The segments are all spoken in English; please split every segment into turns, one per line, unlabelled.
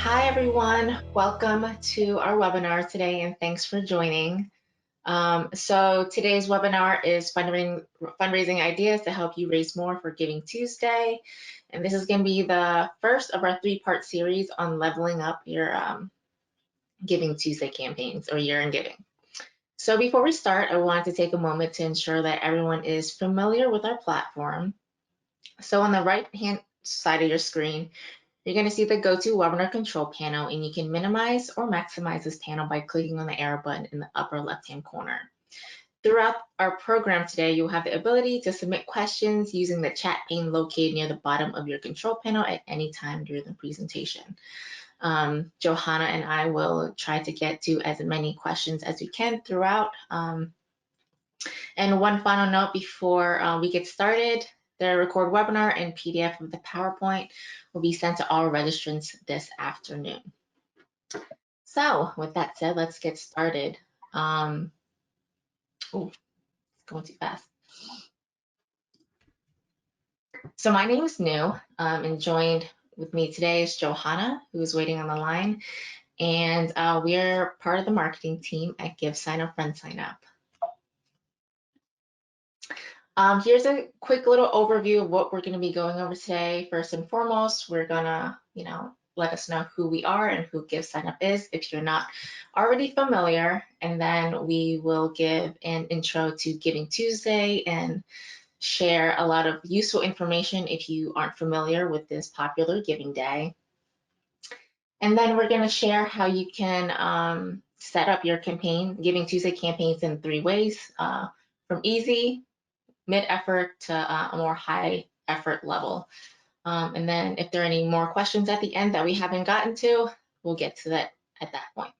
Hi, everyone. Welcome to our webinar today, and thanks for joining. So today's webinar is fundraising ideas to help you raise more for Giving Tuesday. And this is going to be the first of our three-part series on leveling up your Giving Tuesday campaigns or year-end giving. So before we start, I wanted to take a moment to ensure that everyone is familiar with our platform. So on the right-hand side of your screen, you're going to see the GoToWebinar control panel, and you can minimize or maximize this panel by clicking on the arrow button in the upper left-hand corner. Throughout our program today, you'll have the ability to submit questions using the chat pane located near the bottom of your control panel at any time during the presentation. Johanna and I will try to get to as many questions as we can throughout. And one final note before we get started, the record webinar and PDF of the PowerPoint will be sent to all registrants this afternoon. So with that said, let's get started. Oh, it's going too fast. So my name is New, and joined with me today is Johanna, who is waiting on the line. And we're part of the marketing team at GiveSignup, RunSignup. Here's a quick little overview of what we're going to be going over today. First and foremost, we're gonna, let us know who we are and who GiveSignup is if you're not already familiar. And then we will give an intro to Giving Tuesday and share a lot of useful information if you aren't familiar with this popular giving day. And then we're going to share how you can set up your campaign, Giving Tuesday campaigns in 3 ways, from easy, mid-effort to a more high-effort level. And then if there are any more questions at the end that we haven't gotten to, we'll get to that at that point.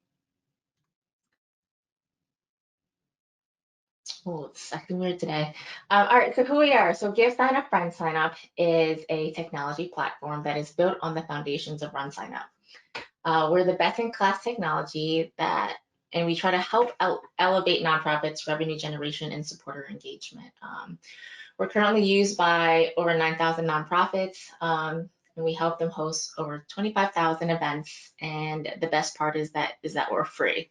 Oh, it's acting weird today. All right, so who we are. So GiveSignup, RunSignup is a technology platform that is built on the foundations of RunSignup. We're the best-in-class technology and we try to help elevate nonprofits' revenue generation and supporter engagement. We're currently used by over 9,000 nonprofits, and we help them host over 25,000 events. And the best part is that we're free.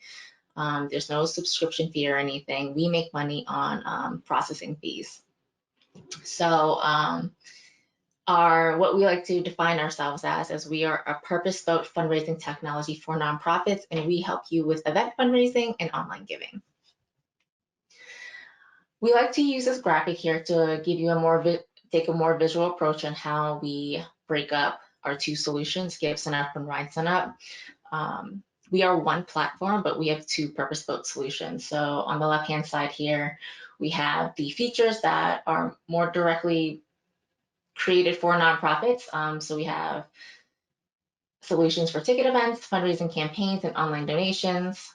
There's no subscription fee or anything. We make money on processing fees. So what we like to define ourselves as we are a purpose-built fundraising technology for nonprofits, and we help you with event fundraising and online giving. We like to use this graphic here to give you take a more visual approach on how we break up our 2 solutions, GiveSignup and RunSignup. We are one platform, but we have 2 purpose-built solutions. So on the left-hand side here, we have the features that are more directly created for nonprofits. So we have solutions for ticket events, fundraising campaigns, and online donations.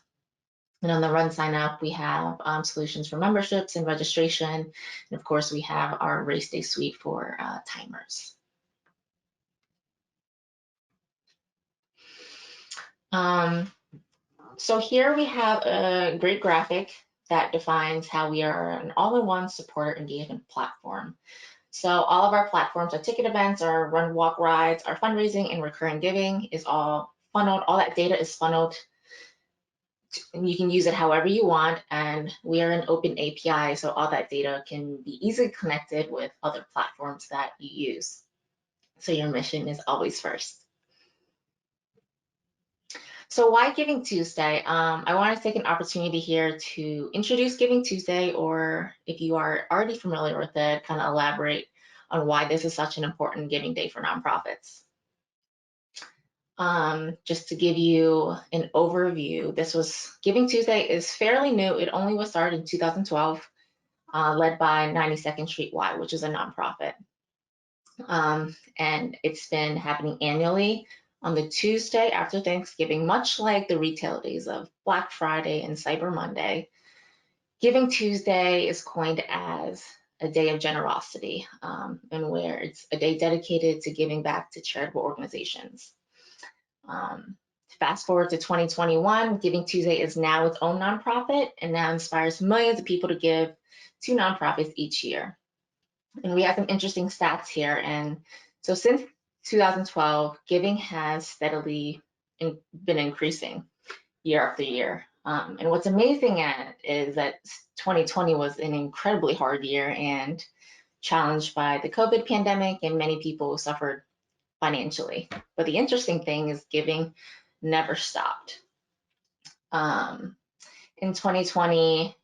And on the RunSignup, we have solutions for memberships and registration. And of course, we have our race day suite for timers. So here we have a great graphic that defines how we are an all-in-one supporter engagement platform. So all of our platforms, our ticket events, our run, walk, rides, our fundraising and recurring giving is all funneled. All that data is funneled. You can use it however you want, and we are an open API, so all that data can be easily connected with other platforms that you use. So your mission is always first. So why Giving Tuesday? I want to take an opportunity here to introduce Giving Tuesday, or if you are already familiar with it, kind of elaborate on why this is such an important giving day for nonprofits. Just to give you an overview, Giving Tuesday is fairly new. It only was started in 2012, led by 92nd Street Y, which is a nonprofit. And it's been happening annually on the Tuesday after Thanksgiving, much like the retail days of Black Friday and Cyber Monday. Giving Tuesday is coined as a day of generosity, and where it's a day dedicated to giving back to charitable organizations. Fast forward to 2021, Giving Tuesday is now its own nonprofit and now inspires millions of people to give to nonprofits each year. And we have some interesting stats here. And so since 2012, giving has steadily been increasing year after year. And what's amazing is that 2020 was an incredibly hard year and challenged by the COVID pandemic, and many people suffered financially. But the interesting thing is giving never stopped. In 2020,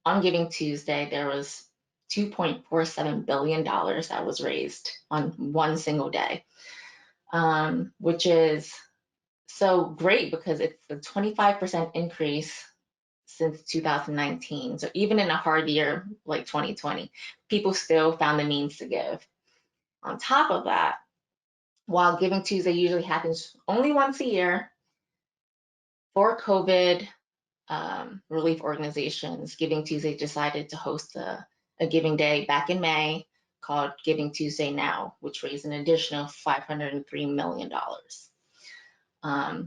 on Giving Tuesday, there was $2.47 billion that was raised on one single day, which is so great because it's a 25% increase since 2019. So even in a hard year like 2020, people still found the means to give. On top of that, while Giving Tuesday usually happens only once a year, for COVID relief organizations, Giving Tuesday decided to host a giving day back in May called Giving Tuesday Now, which raised an additional $503 million.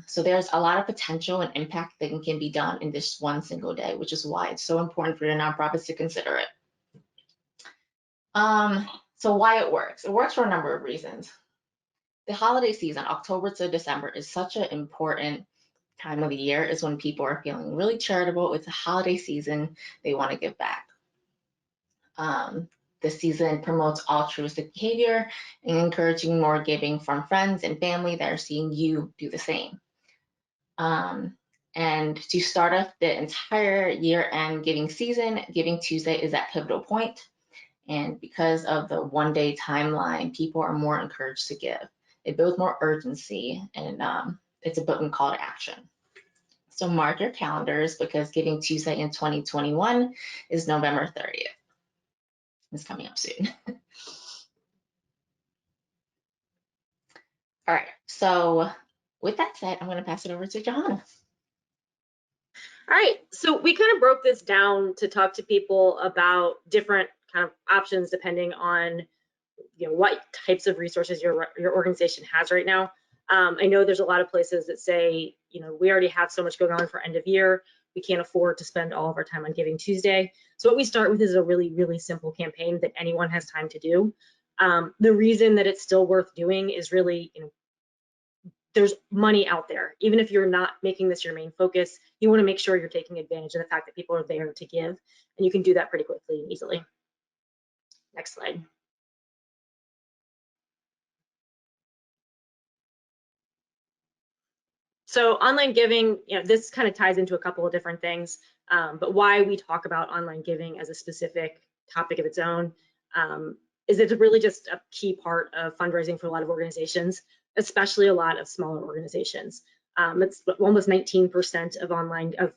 So there's a lot of potential and impact that can be done in this one single day, which is why it's so important for your nonprofits to consider it. So why it works? It works for a number of reasons. The holiday season, October to December, is such an important time of the year. Is when people are feeling really charitable. It's a holiday season. They want to give back. The season promotes altruistic behavior and encouraging more giving from friends and family that are seeing you do the same. And to start off the entire year-end giving season, Giving Tuesday is that pivotal point. And because of the one-day timeline, people are more encouraged to give. It builds more urgency, and it's a potent call to action. So mark your calendars because Giving Tuesday in 2021 is November 30th. It's coming up soon. All right, so with that said, I'm going to pass it over to Johanna.
All right, so we kind of broke this down to talk to people about different kind of options depending on what types of resources your organization has right now. I know there's a lot of places that say, we already have so much going on for end of year, we can't afford to spend all of our time on Giving Tuesday. So what we start with is a really, really simple campaign that anyone has time to do. The reason that it's still worth doing is really, there's money out there. Even if you're not making this your main focus, you want to make sure you're taking advantage of the fact that people are there to give, and you can do that pretty quickly and easily. Next slide. So online giving, this kind of ties into a couple of different things, but why we talk about online giving as a specific topic of its own is it's really just a key part of fundraising for a lot of organizations, especially a lot of smaller organizations. It's almost 19% of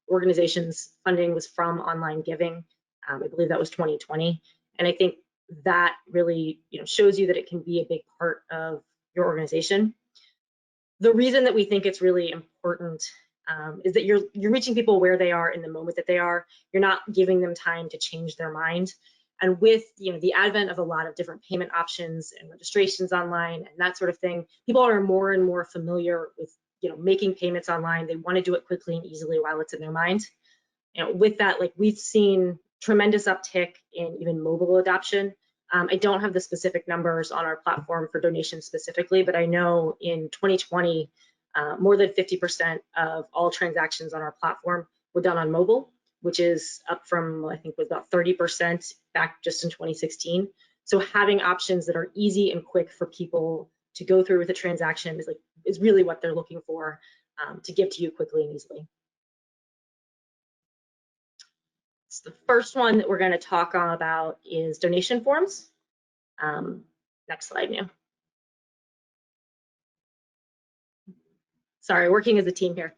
organizations funding was from online giving. I believe that was 2020, and I think that really shows you that it can be a big part of your organization. The reason that we think it's really important is that you're reaching people where they are in the moment that they are. You're not giving them time to change their mind. And with the advent of a lot of different payment options and registrations online and that sort of thing, people are more and more familiar with making payments online. They want to do it quickly and easily while it's in their mind. With that, we've seen tremendous uptick in even mobile adoption. I don't have the specific numbers on our platform for donations specifically, but I know in 2020, more than 50% of all transactions on our platform were done on mobile, which is up from, I think, was about 30% back just in 2016. So having options that are easy and quick for people to go through with a transaction is really what they're looking for to give to you quickly and easily. So the first one that we're going to talk about is donation forms. Next slide, now. Sorry, working as a team here.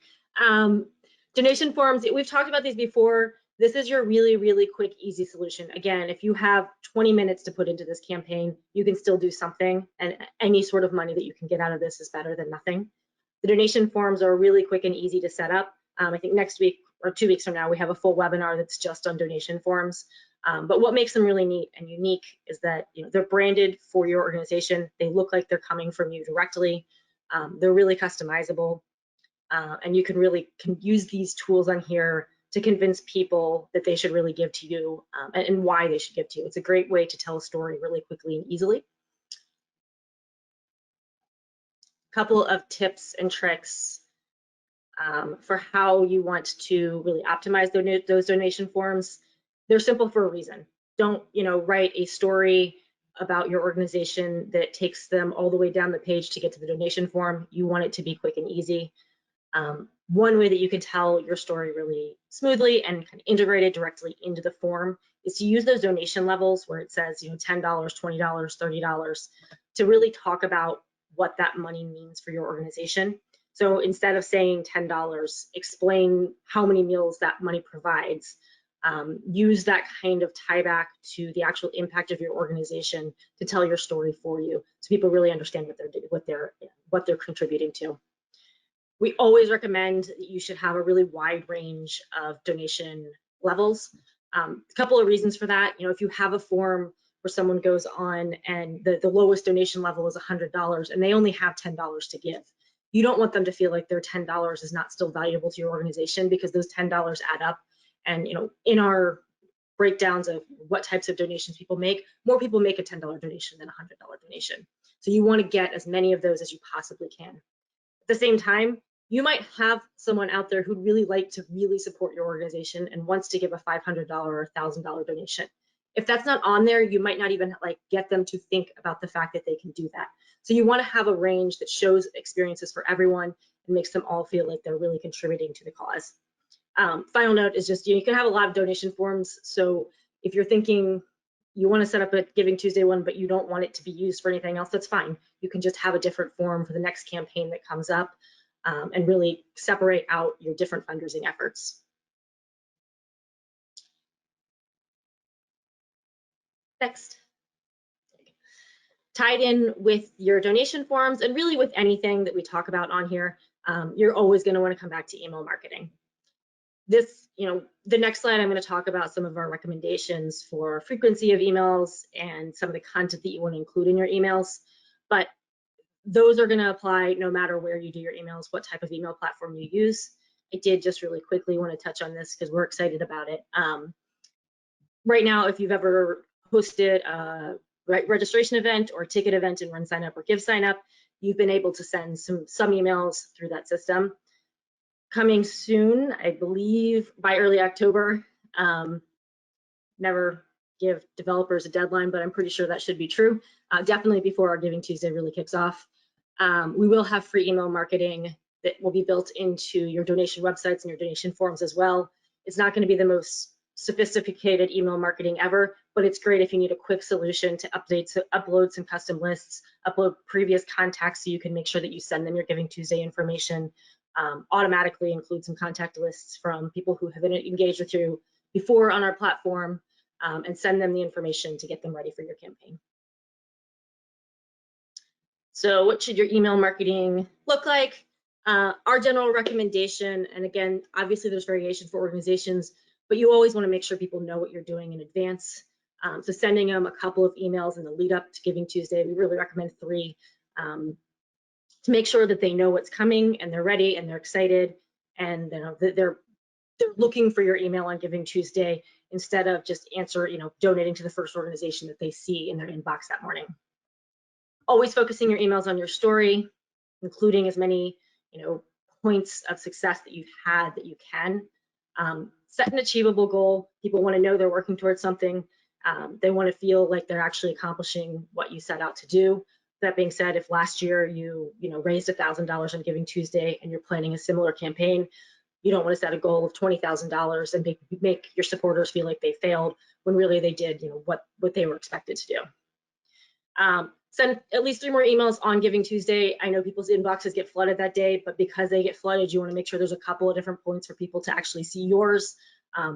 Donation forms, we've talked about these before. This is your really, really quick, easy solution. Again, if you have 20 minutes to put into this campaign, you can still do something, and any sort of money that you can get out of this is better than nothing. The donation forms are really quick and easy to set up. I think next week or 2 weeks from now, we have a full webinar that's just on donation forms. But what makes them really neat and unique is that they're branded for your organization. They look like they're coming from you directly. They're really customizable, and you can use these tools on here to convince people that they should really give to you and why they should give to you. It's a great way to tell a story really quickly and easily. couple of tips and tricks for how you want to really optimize those donation forms. They're simple for a reason. Don't, write a story about your organization that takes them all the way down the page to get to the donation form. You want it to be quick and easy. One way that you can tell your story really smoothly and kind of integrate it directly into the form is to use those donation levels where it says, $10, $20, $30, to really talk about what that money means for your organization. So instead of saying $10, explain how many meals that money provides. Use that kind of tie back to the actual impact of your organization to tell your story for you, so people really understand what they're contributing to. We always recommend that you should have a really wide range of donation levels. A couple of reasons for that. If you have a form where someone goes on and the lowest donation level is $100 and they only have $10 to give, you don't want them to feel like their $10 is not still valuable to your organization, because those $10 add up. And in our breakdowns of what types of donations people make, more people make a $10 donation than a $100 donation. So you want to get as many of those as you possibly can. At the same time, you might have someone out there who'd really like to really support your organization and wants to give a $500 or $1,000 donation. If that's not on there, you might not even get them to think about the fact that they can do that. So you want to have a range that shows experiences for everyone and makes them all feel like they're really contributing to the cause. Final note is just, you can have a lot of donation forms. So if you're thinking you want to set up a GivingTuesday one, but you don't want it to be used for anything else, that's fine. You can just have a different form for the next campaign that comes up, and really separate out your different fundraising efforts. Next. Tied in with your donation forms, and really with anything that we talk about on here, you're always going to want to come back to email marketing. This, the next slide, I'm going to talk about some of our recommendations for frequency of emails and some of the content that you want to include in your emails. But those are going to apply no matter where you do your emails, what type of email platform you use. I did just really quickly want to touch on this because we're excited about it. Right now, if you've ever hosted a registration event or ticket event in RunSignup or GiveSignup, you've been able to send some emails through that system. Coming soon, I believe by early October. Never give developers a deadline, but I'm pretty sure that should be true. Definitely before our GivingTuesday really kicks off. We will have free email marketing that will be built into your donation websites and your donation forms as well. It's not going to be the most sophisticated email marketing ever, but it's great if you need a quick solution to upload some custom lists, upload previous contacts so you can make sure that you send them your GivingTuesday information, automatically include some contact lists from people who have been engaged with you before on our platform, and send them the information to get them ready for your campaign. So what should your email marketing look like? Our general recommendation, and again, obviously there's variation for organizations, but you always want to make sure people know what you're doing in advance. So sending them a couple of emails in the lead up to GivingTuesday, we really recommend 3, to make sure that they know what's coming and they're ready and they're excited, and they're looking for your email on GivingTuesday instead of just donating to the first organization that they see in their inbox that morning. Always focusing your emails on your story, including as many points of success that you've had that you can. Set an achievable goal. People want to know they're working towards something. They want to feel like they're actually accomplishing what you set out to do. That being said, if last year you raised $1,000 on GivingTuesday and you're planning a similar campaign, you don't want to set a goal of $20,000 and make your supporters feel like they failed when really they did what they were expected to do. Send at least 3 more emails on GivingTuesday. I know people's inboxes get flooded that day, but because they get flooded, you want to make sure there's a couple of different points for people to actually see yours.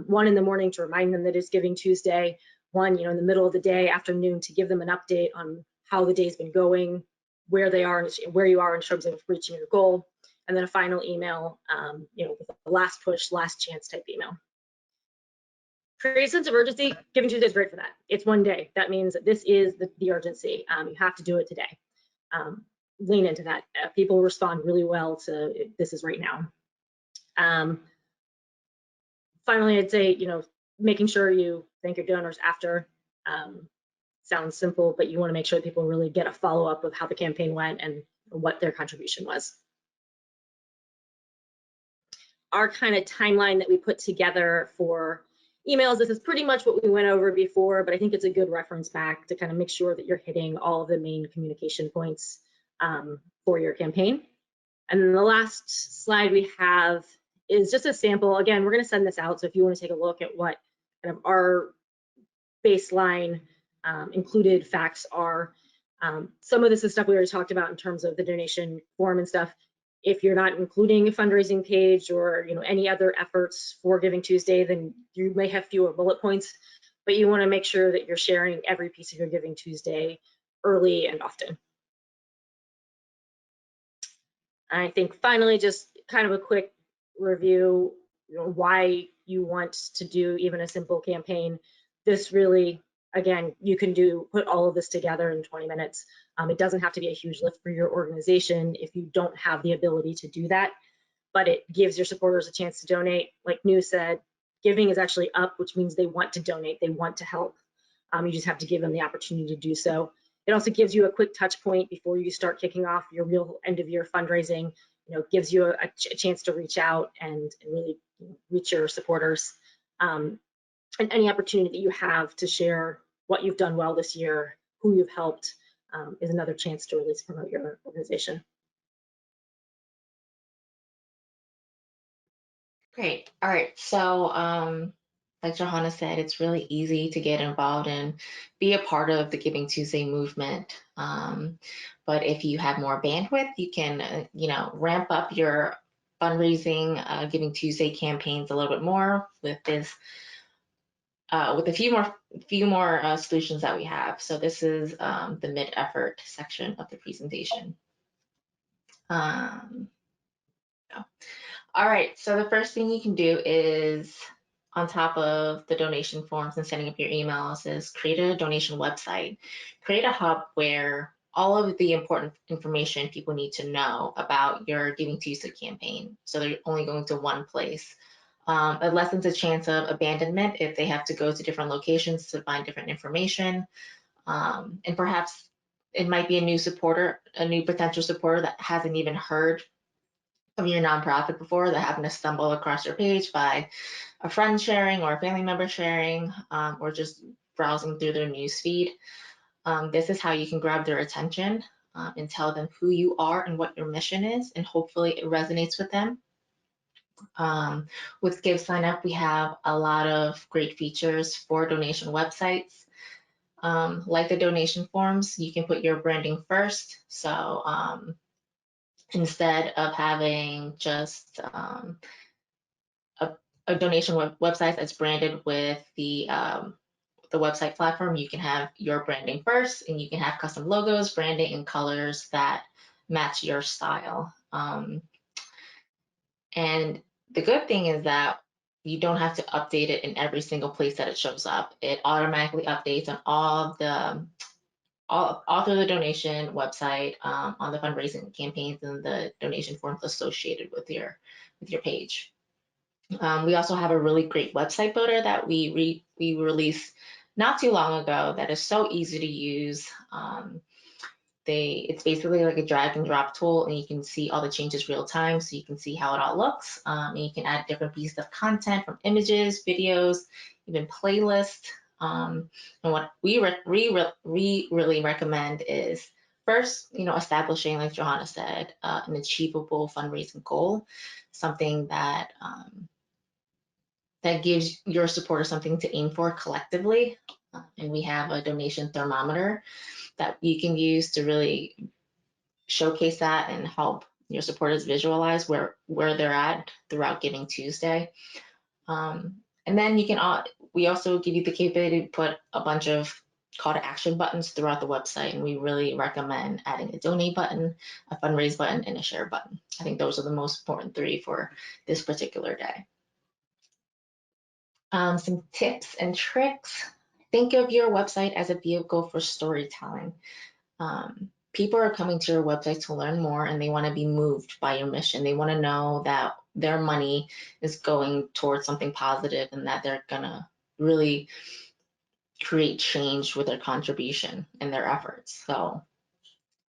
One in the morning to remind them that it's GivingTuesday. One, in the middle of the day, afternoon, to give them an update on how the day's been going, where you are in terms of reaching your goal, and then a final email, with a last push, last chance type email. Create a sense of urgency. GivingTuesday is great for that. It's one day. That means that this is the urgency. You have to do it today. Lean into that. People respond really well to this is right now. Finally, I'd say, making sure you thank your donors after. Sounds simple, but you want to make sure that people really get a follow-up of how the campaign went and what their contribution was. Our kind of timeline that we put together for emails, this is pretty much what we went over before, but I think it's a good reference back to kind of make sure that you're hitting all of the main communication points for your campaign. And then the last slide we have is just a sample. Again, we're going to send this out, so if you want to take a look at what kind of our baseline included facts are. Some of this is stuff we already talked about in terms of the donation form and stuff. If you're not including a fundraising page or any other efforts for GivingTuesday, then you may have fewer bullet points, but you want to make sure that you're sharing every piece of your GivingTuesday early and often. I think finally, just kind of a quick review, why you want to do even a simple campaign. This really, again, you can put all of this together in 20 minutes. It doesn't have to be a huge lift for your organization if you don't have the ability to do that, but it gives your supporters a chance to donate. Like New said, giving is actually up, which means they want to donate, they want to help. You just have to give them the opportunity to do so. It also gives you a quick touch point before you start kicking off your real end of year fundraising. Gives you a chance to reach out and really reach your supporters. And any opportunity that you have to share what you've done well this year, who you've helped, is another chance to really promote your organization.
Great. All right. So, like Johanna said, it's really easy to get involved and be a part of the GivingTuesday movement. But if you have more bandwidth, you can, ramp up your fundraising GivingTuesday campaigns a little bit more with this, with a few more solutions that we have. So this is the mid-effort section of the presentation. All right, so the first thing you can do is, on top of the donation forms and setting up your emails, is create a donation website. Create a hub where all of the important information people need to know about your GivingTuesday campaign, so they're only going to one place. It lessens the chance of abandonment if they have to go to different locations to find different information. And perhaps it might be a new potential supporter that hasn't even heard of your nonprofit before, that happen to stumble across your page by a friend sharing or a family member sharing, or just browsing through their news feed. This is how you can grab their attention and tell them who you are and what your mission is, and hopefully it resonates with them. With GiveSignup, we have a lot of great features for donation websites. Like the donation forms, you can put your branding first. So instead of having just a donation website that's branded with the website platform, you can have your branding first, and you can have custom logos, branding, and colors that match your style. And the good thing is that you don't have to update it in every single place that it shows up. It automatically updates on all through the donation website, on the fundraising campaigns and the donation forms associated with your page. We also have a really great website builder that we released not too long ago that is so easy to use. It's basically like a drag and drop tool, and you can see all the changes real time, so you can see how it all looks. And you can add different pieces of content, from images, videos, even playlists. And what we really recommend is, first, establishing, like Johanna said, an achievable fundraising goal, something that gives your supporters something to aim for collectively. And we have a donation thermometer that you can use to really showcase that and help your supporters visualize where they're at throughout GivingTuesday. And then we also give you the capability to put a bunch of call to action buttons throughout the website, and we really recommend adding a donate button, a fundraise button, and a share button. I think those are the most important three for this particular day. Some tips and tricks. Think of your website as a vehicle for storytelling. People are coming to your website to learn more, and they want to be moved by your mission. They want to know that their money is going towards something positive, and that they're going to really create change with their contribution and their efforts. So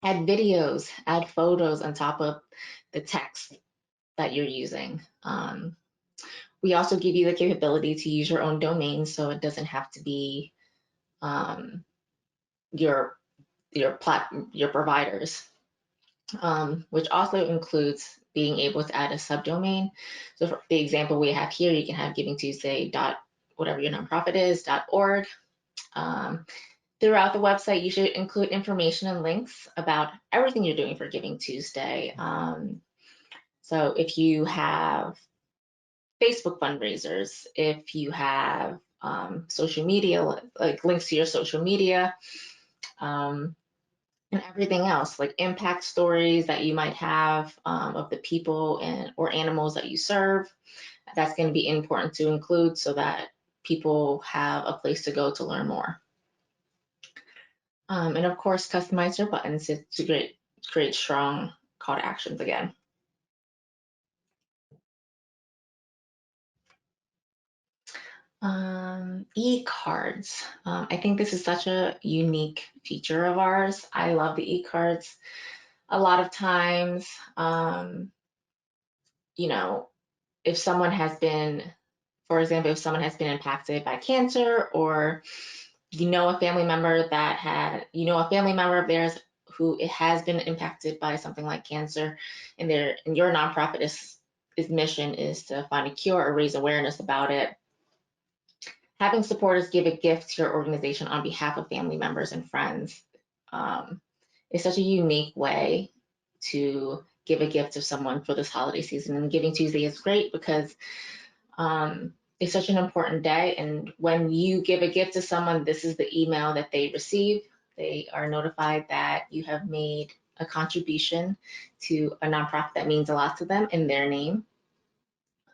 add videos, add photos on top of the text that you're using. We also give you the capability to use your own domain, so it doesn't have to be um, your your providers, which also includes being able to add a subdomain. So for the example we have here, you can have GivingTuesday dot whatever your nonprofit is .org. Throughout the website, you should include information and links about everything you're doing for Giving Tuesday. So if you have Facebook fundraisers, if you have social media, like links to your social media, and everything else, like impact stories that you might have of the people or animals that you serve, that's going to be important to include so that people have a place to go to learn more. And of course, customize your buttons to create strong call to actions again. E-cards. I think this is such a unique feature of ours. I love the e-cards. A lot of times, you know, if someone has been, for example, if someone has been impacted by cancer, or a family member a family member of theirs who has been impacted by something like cancer, and your nonprofit is mission is to find a cure or raise awareness about it. Having supporters give a gift to your organization on behalf of family members and friends is such a unique way to give a gift to someone for this holiday season. And Giving Tuesday is great because it's such an important day. And when you give a gift to someone, this is the email that they receive. They are notified that you have made a contribution to a nonprofit that means a lot to them in their name.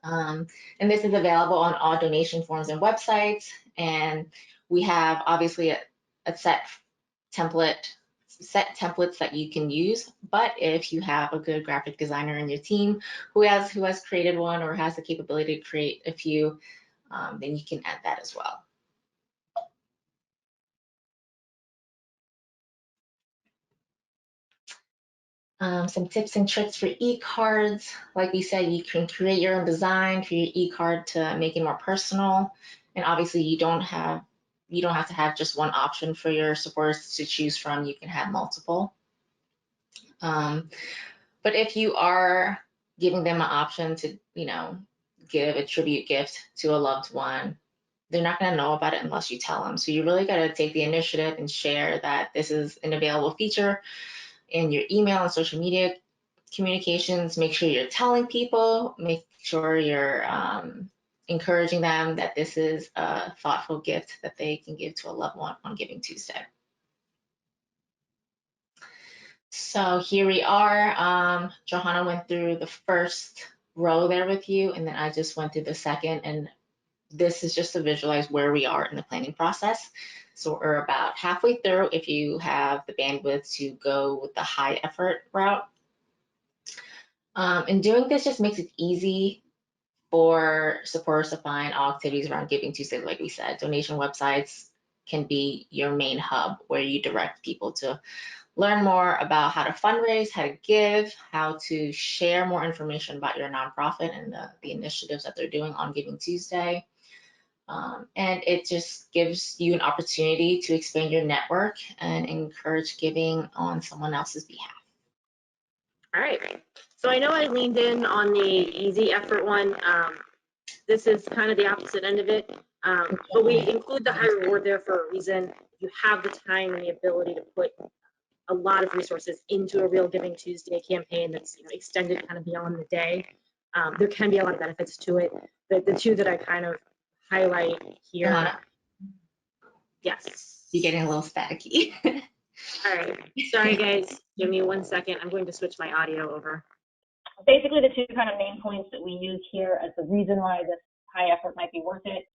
And this is available on all donation forms and websites. And we have obviously a set templates that you can use. But if you have a good graphic designer in your team who has created one or has the capability to create a few, then you can add that as well. Some tips and tricks for e-cards. Like we said, you can create your own design for your e-card to make it more personal. And obviously you don't have to have just one option for your supporters to choose from. You can have multiple. But if you are giving them an option to, give a tribute gift to a loved one, they're not going to know about it unless you tell them. So you really got to take the initiative and share that this is an available feature in your email and social media communications. Make sure you're telling people, make sure you're encouraging them that this is a thoughtful gift that they can give to a loved one on Giving Tuesday. So here we are. Johanna went through the first row there with you, and then I just went through the second. And this is just to visualize where we are in the planning process. So we're about halfway through if you have the bandwidth to go with the high effort route. And doing this just makes it easy for supporters to find all activities around Giving Tuesday. Like we said, donation websites can be your main hub where you direct people to learn more about how to fundraise, how to give, how to share more information about your nonprofit and the initiatives that they're doing on Giving Tuesday. And it just gives you an opportunity to expand your network and encourage giving on someone else's behalf.
All right. So I know I leaned in on the easy effort one. This is kind of the opposite end of it. But we include the high reward there for a reason. You have the time and the ability to put a lot of resources into a real Giving Tuesday campaign that's extended kind of beyond the day. There can be a lot of benefits to it. The two that I kind of highlight here. Yes.
You're getting a little staticky.
All right. Sorry, guys. Give me 1 second. I'm going to switch my audio over.
Basically, the two kind of main points that we use here as the reason why this high effort might be worth it.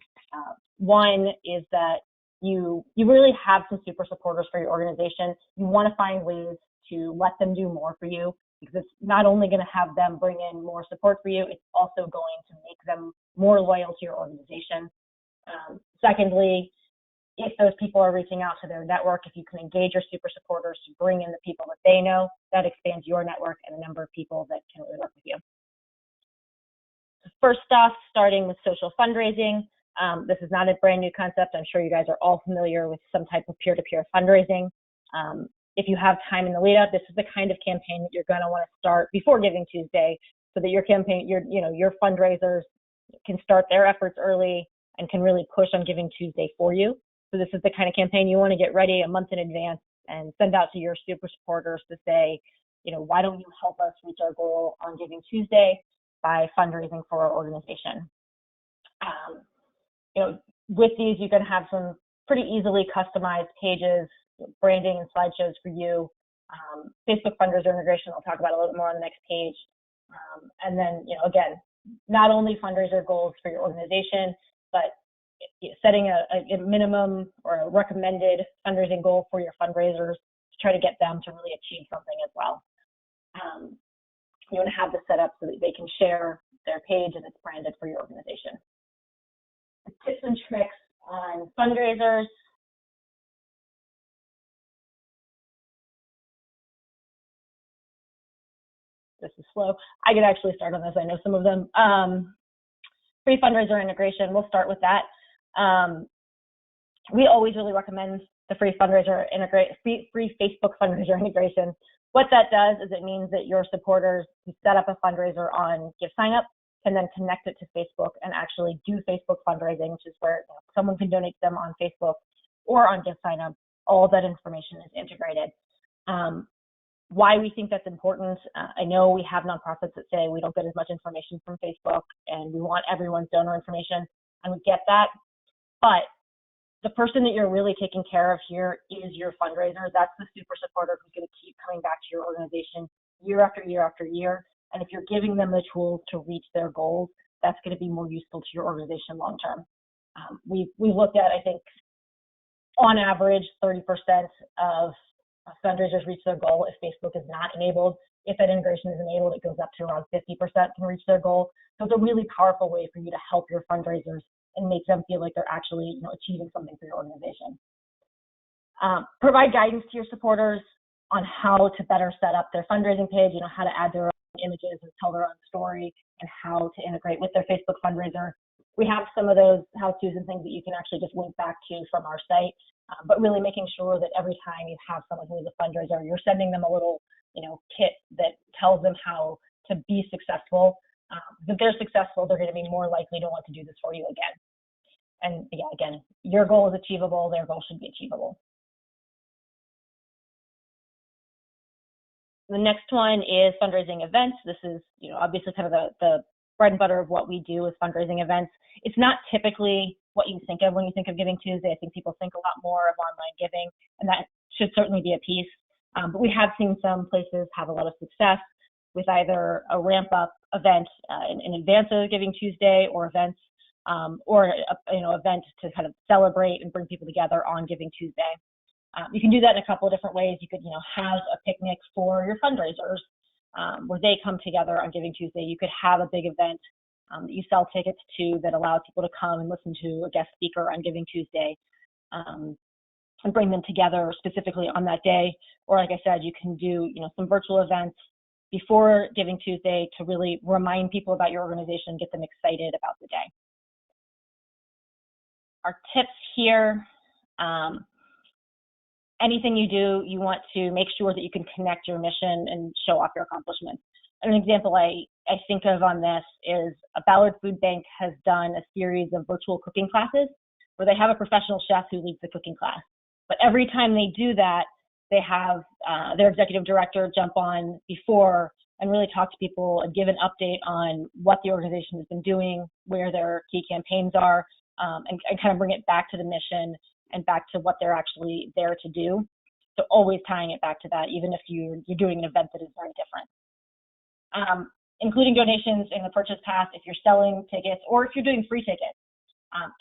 One is that you really have some super supporters for your organization. You want to find ways to let them do more for you, because it's not only going to have them bring in more support for you, it's also going to make them more loyal to your organization. Secondly, if those people are reaching out to their network, if you can engage your super supporters to bring in the people that they know, that expands your network and the number of people that can really work with you. First off, starting with social fundraising. This is not a brand new concept. I'm sure you guys are all familiar with some type of peer-to-peer fundraising. If you have time in the lead up, this is the kind of campaign that you're going to want to start before Giving Tuesday, so that your campaign, your fundraisers can start their efforts early and can really push on Giving Tuesday for you. So this is the kind of campaign you want to get ready a month in advance and send out to your super supporters to say, why don't you help us reach our goal on Giving Tuesday by fundraising for our organization. With these, you can have some pretty easily customized pages, branding and slideshows for you. Facebook fundraiser integration, I'll talk about a little bit more on the next page. And then, again, not only fundraiser goals for your organization, but setting a minimum or a recommended fundraising goal for your fundraisers to try to get them to really achieve something as well. You want to have this set up so that they can share their page and it's branded for your organization. Tips and tricks on fundraisers. This is slow. I could actually start on this. I know some of them. Free fundraiser integration. We'll start with that. We always really recommend the free Facebook fundraiser integration. What that does is it means that your supporters who set up a fundraiser on GiveSignup can then connect it to Facebook and actually do Facebook fundraising, which is where someone can donate to them on Facebook or on GiveSignup. All that information is integrated. Why we think that's important, I know we have nonprofits that say we don't get as much information from Facebook and we want everyone's donor information, and we get that, but the person that you're really taking care of here is your fundraiser. That's the super supporter who's going to keep coming back to your organization year after year after year. And if you're giving them the tools to reach their goals, that's going to be more useful to your organization long term. We looked at, I think, on average, 30% of fundraisers reach their goal if Facebook is not enabled. If that integration is enabled, it goes up to around 50% can reach their goal. So it's a really powerful way for you to help your fundraisers and make them feel like they're actually achieving something for your organization. Provide guidance to your supporters on how to better set up their fundraising page, how to add their own images and tell their own story, and how to integrate with their Facebook fundraiser. We have some of those how-tos and things that you can actually just link back to from our site, but really making sure that every time you have someone who is a fundraiser, you're sending them a little kit that tells them how to be successful. If they're successful, they're going to be more likely to want to do this for you again. And yeah, again, your goal is achievable, their goal should be achievable. The next one is fundraising events. This is, obviously kind of the bread and butter of what we do with fundraising events. It's not typically what you think of when you think of Giving Tuesday. I think people think a lot more of online giving, and that should certainly be a piece. But we have seen some places have a lot of success with either a ramp-up event in advance of Giving Tuesday, or events, or event to kind of celebrate and bring people together on Giving Tuesday. You can do that in a couple of different ways. You could, have a picnic for your fundraisers where they come together on Giving Tuesday. You could have a big event that you sell tickets to that allows people to come and listen to a guest speaker on Giving Tuesday and bring them together specifically on that day. Or like I said, you can do, some virtual events before Giving Tuesday to really remind people about your organization, get them excited about the day. Our tips here, anything you do, you want to make sure that you can connect your mission and show off your accomplishments. An example I think of on this is a Ballard Food Bank has done a series of virtual cooking classes where they have a professional chef who leads the cooking class. But every time they do that, they have their executive director jump on before and really talk to people and give an update on what the organization has been doing, where their key campaigns are, and kind of bring it back to the mission and back to what they're actually there to do. So always tying it back to that, even if you're doing an event that is very different. Including donations in the purchase path if you're selling tickets or if you're doing free tickets.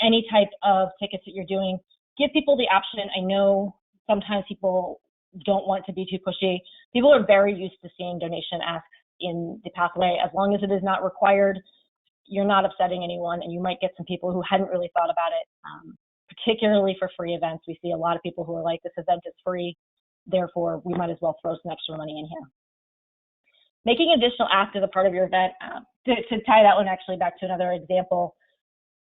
Any type of tickets that you're doing, give people the option. I know sometimes people don't want to be too pushy. People are very used to seeing donation asks in the pathway. As long as it is not required, you're not upsetting anyone, and you might get some people who hadn't really thought about it particularly for free events. We see a lot of people who are like, this event is free, therefore we might as well throw some extra money in here. Making additional asks as a part of your event, to tie that one actually back to another example,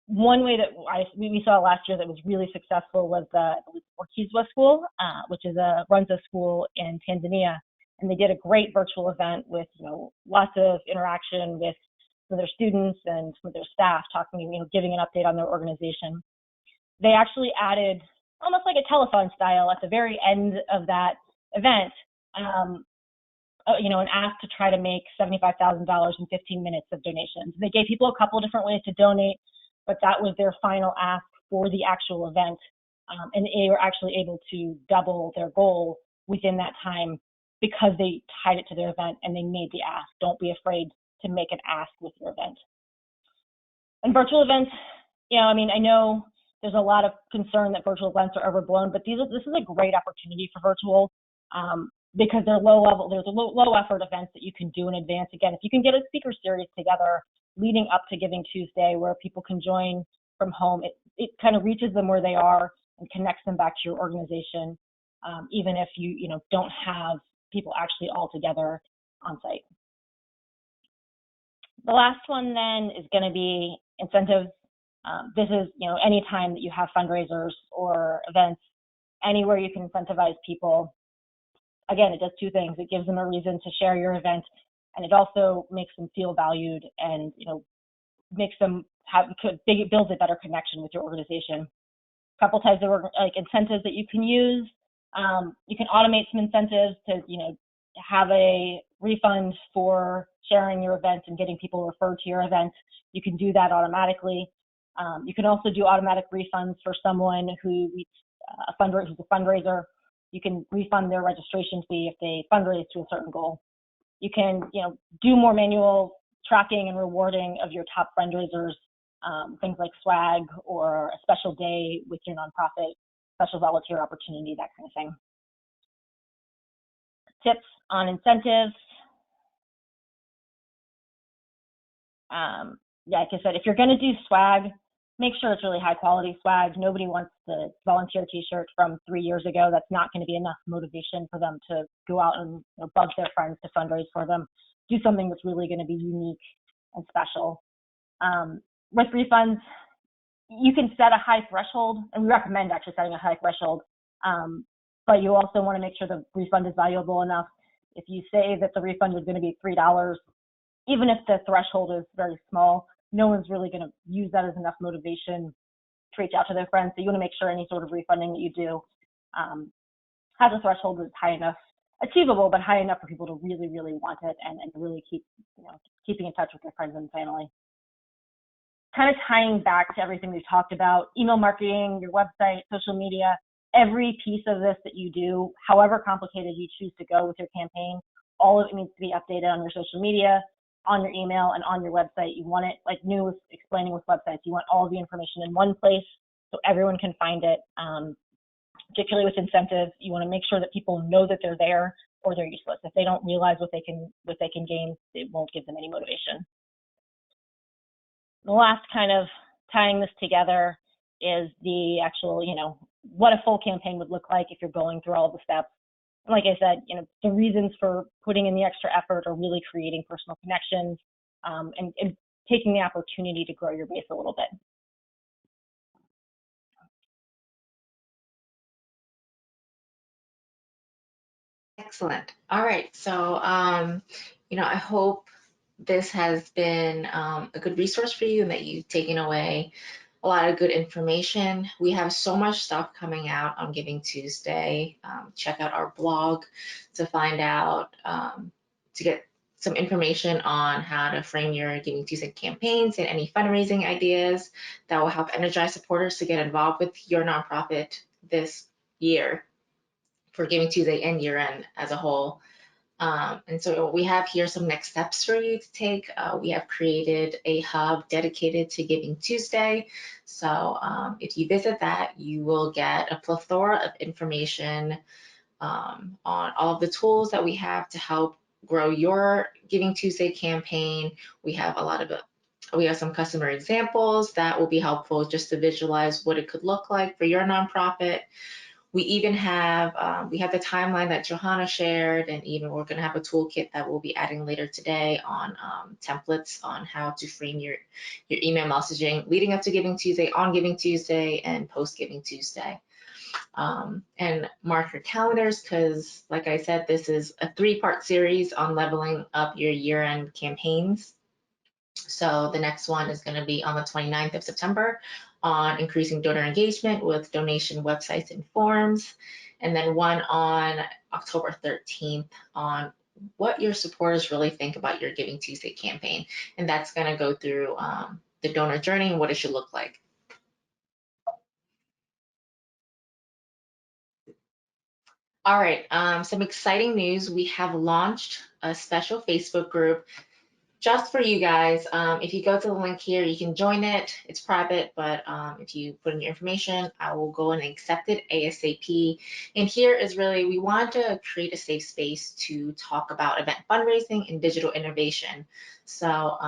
one way that we saw last year that was really successful was the Orkizwa School, which runs a school in Tanzania, and they did a great virtual event with lots of interaction with their students and with their staff, talking, giving an update on their organization. They actually added almost like a telethon style at the very end of that event, an ask to try to make $75,000 in 15 minutes of donations. They gave people a couple of different ways to donate, but that was their final ask for the actual event. And they were actually able to double their goal within that time because they tied it to their event and they made the ask. Don't be afraid to make an ask with your event. And virtual events, I know there's a lot of concern that virtual events are overblown, but this is a great opportunity for virtual because they're low level. There's a low effort events that you can do in advance. Again, if you can get a speaker series together leading up to GivingTuesday where people can join from home, it kind of reaches them where they are and connects them back to your organization, even if you don't have people actually all together on site. The last one then is going to be incentives. This is, any time that you have fundraisers or events, anywhere you can incentivize people. Again, it does two things. It gives them a reason to share your event, and it also makes them feel valued and, makes them builds a better connection with your organization. A couple types of incentives that you can use. You can automate some incentives to, have a refund for sharing your event and getting people referred to your event. You can do that automatically. You can also do automatic refunds for someone who's a fundraiser. You can refund their registration fee if they fundraise to a certain goal. You can, do more manual tracking and rewarding of your top fundraisers, things like swag or a special day with your nonprofit, special volunteer opportunity, that kind of thing. Tips on incentives. Like I said, if you're going to do swag, make sure it's really high quality swag. Nobody wants the volunteer t-shirt from 3 years ago. That's not going to be enough motivation for them to go out and bug their friends to fundraise for them. Do something that's really going to be unique and special. With refunds, you can set a high threshold, and we recommend actually setting a high threshold, but you also want to make sure the refund is valuable enough. If you say that the refund is going to be $3, even if the threshold is very small, no one's really going to use that as enough motivation to reach out to their friends. So you want to make sure any sort of refunding that you do has a threshold that's high enough, achievable, but high enough for people to really, really want it and to really keep, keeping in touch with their friends and family. Kind of tying back to everything we've talked about, email marketing, your website, social media, every piece of this that you do, however complicated you choose to go with your campaign, all of it needs to be updated on your social media, on your email, and on your website. You want it, like New was explaining with websites, you want all the information in one place so everyone can find it. Particularly with incentives, you want to make sure that people know that they're there or they're useless. If they don't realize what they can gain, it won't give them any motivation. The last kind of tying this together is the actual, what a full campaign would look like if you're going through all the steps. And like I said, the reasons for putting in the extra effort are really creating personal connections and taking the opportunity to grow your base a little bit.
Excellent. All right. So, I hope this has been a good resource for you and that you've taken away a lot of good information. We have so much stuff coming out on GivingTuesday. Check out our blog to find out, to get some information on how to frame your GivingTuesday campaigns and any fundraising ideas that will help energize supporters to get involved with your nonprofit this year for GivingTuesday and year-end as a whole. And so we have here some next steps for you to take. We have created a hub dedicated to GivingTuesday. So if you visit that, you will get a plethora of information on all of the tools that we have to help grow your GivingTuesday campaign. We have a lot of We have some customer examples that will be helpful just to visualize what it could look like for your nonprofit. We even have we have the timeline that Johanna shared, and even we're going to have a toolkit that we'll be adding later today on templates on how to frame your email messaging leading up to Giving Tuesday, on Giving Tuesday, and post Giving Tuesday. And mark your calendars because, like I said, this is a 3-part series on leveling up your year-end campaigns. So the next one is going to be on the 29th of September on increasing donor engagement with donation websites and forms. And then one on October 13th on what your supporters really think about your Giving Tuesday campaign. And that's going to go through the donor journey and what it should look like. All right, some exciting news. We have launched a special Facebook group just for you guys. If you go to the link here, you can join it. It's private, but if you put in your information, I will go and accept it ASAP. And here is really, we want to create a safe space to talk about event fundraising and digital innovation. So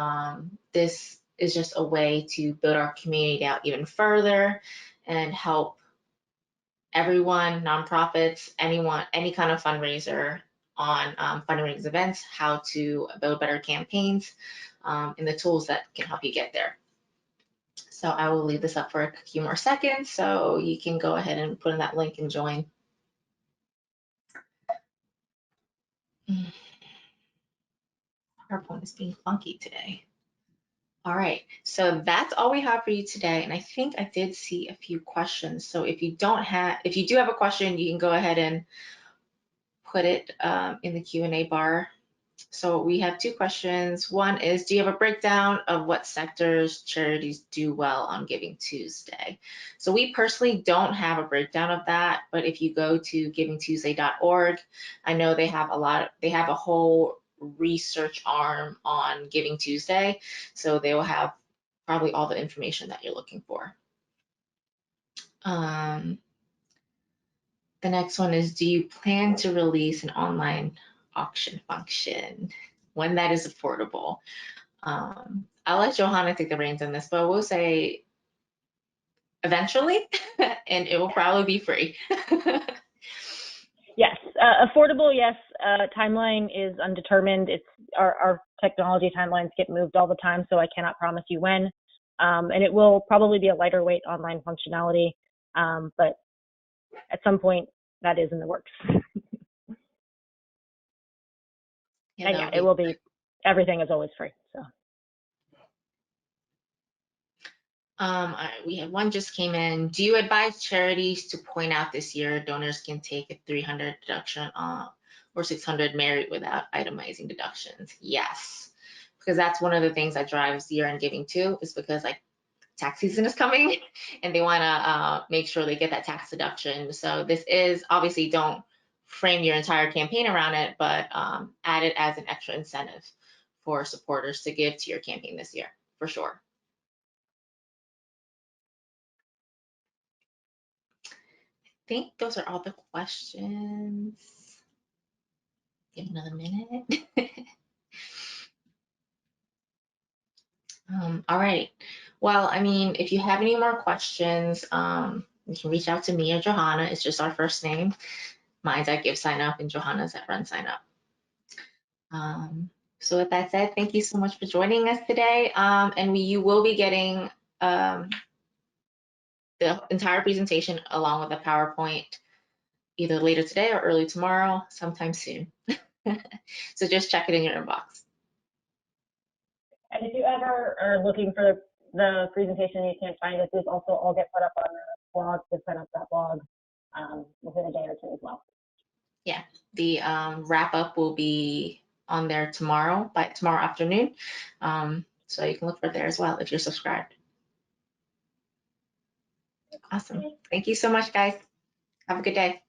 this is just a way to build our community out even further and help everyone, nonprofits, anyone, any kind of fundraiser on fundraising events, how to build better campaigns, and the tools that can help you get there. So I will leave this up for a few more seconds so you can go ahead and put in that link and join. PowerPoint is being funky today. All right, so that's all we have for you today. And I think I did see a few questions. So if you do have a question, you can go ahead and put it in the Q&A bar. So we have 2 questions. One is, do you have a breakdown of what sectors charities do well on Giving Tuesday? So we personally don't have a breakdown of that, but if you go to givingtuesday.org, I know they have a whole research arm on Giving Tuesday. So they will have probably all the information that you're looking for. The next one is, do you plan to release an online auction function when that is affordable? I'll let Johanna take the reins on this, but we'll say eventually, and it will probably be free.
Yes, affordable, yes. Timeline is undetermined. It's our technology timelines get moved all the time, so I cannot promise you when. And it will probably be a lighter weight online functionality, but at some point that is in the works.
Yeah,
and yeah, it will be. Everything is always free. So.
We have one just came in. Do you advise charities to point out this year donors can take a 300 deduction or 600 merit without itemizing deductions? Yes, because that's one of the things that drives year-end giving too, is because like tax season is coming and they want to make sure they get that tax deduction. So this is obviously, don't frame your entire campaign around it, but add it as an extra incentive for supporters to give to your campaign this year, for sure. I think those are all the questions. Give me another minute. All right. Well, I mean, if you have any more questions, you can reach out to me or Johanna. It's just our first name. Mine's at GiveSignup and Johanna's at RunSignup. So with that said, thank you so much for joining us today. And you will be getting the entire presentation along with a PowerPoint either later today or early tomorrow, sometime soon. So just check it in your inbox.
And if you ever are looking for the presentation and you can't find it, these also all get put up on the blog, GiveSignup.blog, within a day or two as well.
Yeah, the wrap up will be on there tomorrow afternoon. So you can look for it there as well if you're subscribed. Awesome. Thank you so much, guys. Have a good day.